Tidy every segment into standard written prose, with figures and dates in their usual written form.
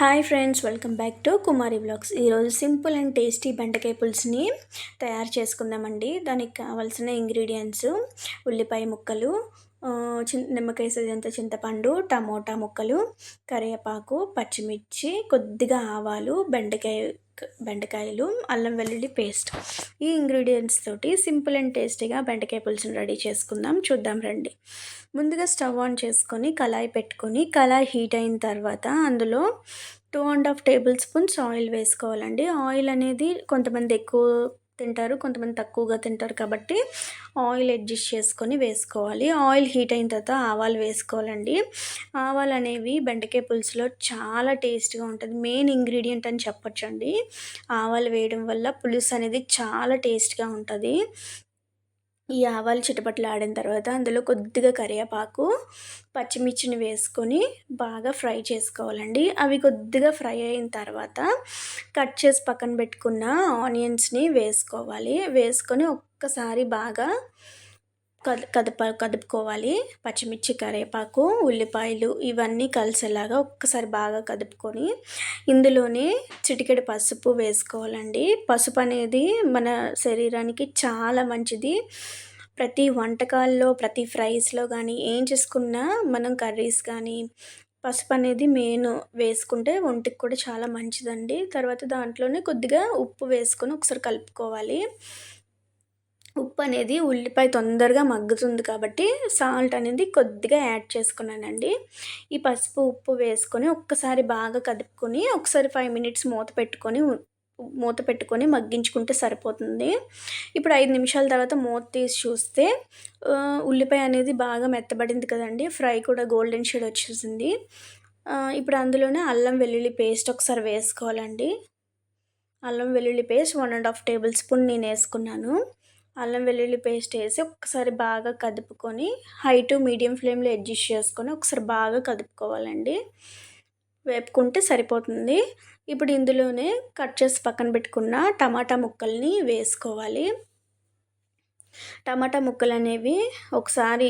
Hi friends, welcome back to Kumari blogs. ఈరోజు simple and tasty బెండకాయ పులుసుని తయారు చేసుకుందామండి. దానికి కావాల్సిన ఇంగ్రీడియంట్స్: ఉల్లిపాయ ముక్కలు, నిమ్మకాయ సైజంత చింతపండు, టమోటా ముక్కలు, కరివేపాకు, పచ్చిమిర్చి, కొద్దిగా ఆవాలు, బెండకాయలు, అల్లం వెల్లుల్లి పేస్ట్. ఈ ఇంగ్రీడియంట్స్ తోటి సింపుల్ అండ్ టేస్టీగా బెండకాయ పులుసుని రెడీ చేసుకుందాం. చూద్దాం రండి. ముందుగా స్టవ్ ఆన్ చేసుకొని కళాయి పెట్టుకొని, కళాయి హీట్ అయిన తర్వాత అందులో 2.5 టేబుల్ స్పూన్స్ ఆయిల్ వేసుకోవాలండి. ఆయిల్ అనేది కొంతమంది ఎక్కువ తింటారు, కొంతమంది తక్కువగా తింటారు కాబట్టి ఆయిల్ అడ్జస్ట్ చేసుకొని వేసుకోవాలి. ఆయిల్ హీట్ అయిన తర్వాత ఆవాలు వేసుకోవాలండి. ఆవాలు అనేవి బెండకాయ పులుసులో చాలా టేస్ట్గా ఉంటుంది, మెయిన్ ఇంగ్రీడియంట్ అని చెప్పొచ్చండి. ఆవాలు వేయడం వల్ల పులుసు అనేది చాలా టేస్ట్గా ఉంటుంది. ఈ ఆవాలు చిటపటలాడిన తర్వాత అందులో కొద్దిగా కరివేపాకు, పచ్చిమిర్చిని వేసుకొని బాగా ఫ్రై చేసుకోవాలండి. అవి కొద్దిగా ఫ్రై అయిన తర్వాత కట్ చేసి పక్కన పెట్టుకున్న ఆనియన్స్ని వేసుకోవాలి. వేసుకొని ఒక్కసారి బాగా కదుపుకోవాలి. పచ్చిమిర్చి, కరివేపాకు, ఉల్లిపాయలు ఇవన్నీ కలిసేలాగా ఒక్కసారి బాగా కదుపుకొని ఇందులోనే చిటికెడు పసుపు వేసుకోవాలండి. పసుపు అనేది మన శరీరానికి చాలా మంచిది. ప్రతి వంటకాల్లో, ప్రతి ఫ్రైస్లో కానీ ఏం చేసుకున్నా మనం కర్రీస్ కానీ పసుపు అనేది మెయిన్ వేసుకుంటే ఒంటికి కూడా చాలా మంచిదండి. తర్వాత దాంట్లోనే కొద్దిగా ఉప్పు వేసుకొని ఒకసారి కలుపుకోవాలి. ఉప్పు అనేది ఉల్లిపాయ తొందరగా మగ్గుతుంది కాబట్టి సాల్ట్ అనేది కొద్దిగా యాడ్ చేసుకున్నానండి. ఈ పసుపు, ఉప్పు వేసుకొని ఒక్కసారి బాగా కదుపుకొని ఒకసారి 5 మినిట్స్ మూత పెట్టుకొని మగ్గించుకుంటే సరిపోతుంది. ఇప్పుడు 5 నిమిషాల తర్వాత మూత తీసి చూస్తే ఉల్లిపాయ అనేది బాగా మెత్తబడింది కదండి. ఫ్రై కూడా గోల్డెన్ షేడ్ వచ్చేసింది. ఇప్పుడు అందులోనే అల్లం వెల్లుల్లి పేస్ట్ ఒకసారి వేసుకోవాలండి. అల్లం వెల్లుల్లి పేస్ట్ 1.5 టేబుల్ స్పూన్ నేను వేసుకున్నాను. అల్లం వెల్లుల్లి పేస్ట్ వేసి ఒక్కసారి బాగా కదుపుకొని హై టు మీడియం ఫ్లేమ్లో అడ్జస్ట్ చేసుకొని ఒకసారి బాగా కదుపుకోవాలండి. వేపుకుంటే సరిపోతుంది. ఇప్పుడు ఇందులోనే కట్ చేసి పక్కన పెట్టుకున్న టమాటా ముక్కల్ని వేసుకోవాలి. టమాటా ముక్కలు అనేవి ఒకసారి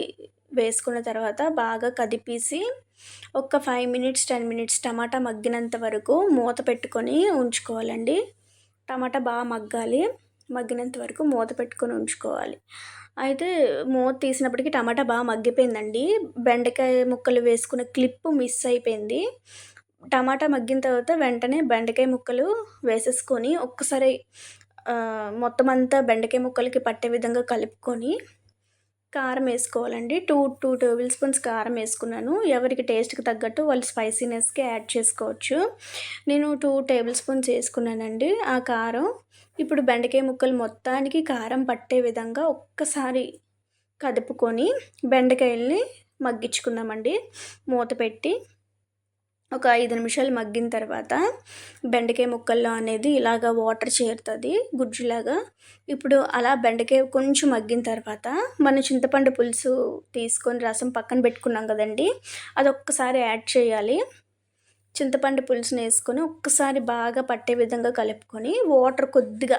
వేసుకున్న తర్వాత బాగా కదిపేసి ఒక 5 మినిట్స్ 10 మినిట్స్ టమాటా మగ్గినంత వరకు మూత పెట్టుకొని ఉంచుకోవాలండి. టమాటా బాగా మగ్గినంత వరకు మూత పెట్టుకొని ఉంచుకోవాలి. అయితే మూత తీసినప్పటికీ టమాటా బాగా మగ్గిపోయిందండి. బెండకాయ ముక్కలు వేసుకున్న క్లిప్ మిస్ అయిపోయింది. టమాటా మగ్గిన తర్వాత వెంటనే బెండకాయ ముక్కలు వేసేసుకొని ఒక్కసారి మొత్తం అంతా బెండకాయ ముక్కలకి పట్టే విధంగా కలుపుకొని కారం వేసుకోవాలండి. 2 టేబుల్ స్పూన్స్ కారం వేసుకున్నాను. ఎవరికి టేస్ట్కి తగ్గట్టు వాళ్ళు స్పైసీనెస్కి యాడ్ చేసుకోవచ్చు. నేను 2 టేబుల్ స్పూన్స్ వేసుకున్నానండి ఆ కారం. ఇప్పుడు బెండకాయ ముక్కలు మొత్తానికి కారం పట్టే విధంగా ఒక్కసారి కదుపుకొని బెండకాయల్ని మగ్గించుకుందామండి. మూత పెట్టి ఒక 5 నిమిషాలు మగ్గిన తర్వాత బెండకాయ ముక్కల్లో అనేది ఇలాగ వాటర్ చేరుతుంది గుజ్జులాగా. ఇప్పుడు అలా బెండకాయ కొంచెం మగ్గిన తర్వాత మనం చింతపండు పులుసు తీసుకొని రసం పక్కన పెట్టుకున్నాం కదండి, అది ఒక్కసారి యాడ్ చేయాలి. చింతపండు పులుసుని వేసుకొని ఒక్కసారి బాగా పట్టే విధంగా కలుపుకొని వాటర్ కొద్దిగా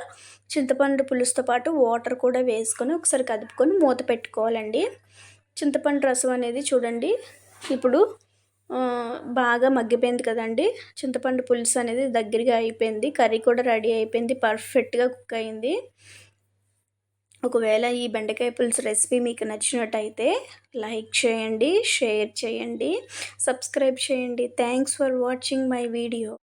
చింతపండు పులుసుతో పాటు వాటర్ కూడా వేసుకొని ఒకసారి కదుపుకొని మూత పెట్టుకోవాలండి. చింతపండు రసం అనేది చూడండి ఇప్పుడు బాగా మగ్గిపోయింది కదండి. చింతపండు పులుసు అనేది దగ్గరగా అయిపోయింది. కర్రీ కూడా రెడీ అయిపోయింది, పర్ఫెక్ట్గా కుక్ అయింది. ఒకవేళ ఈ బెండకాయ పులుసు రెసిపీ మీకు నచ్చినట్టయితే లైక్ చేయండి, షేర్ చేయండి, సబ్స్క్రైబ్ చేయండి. Thanks for watching my video.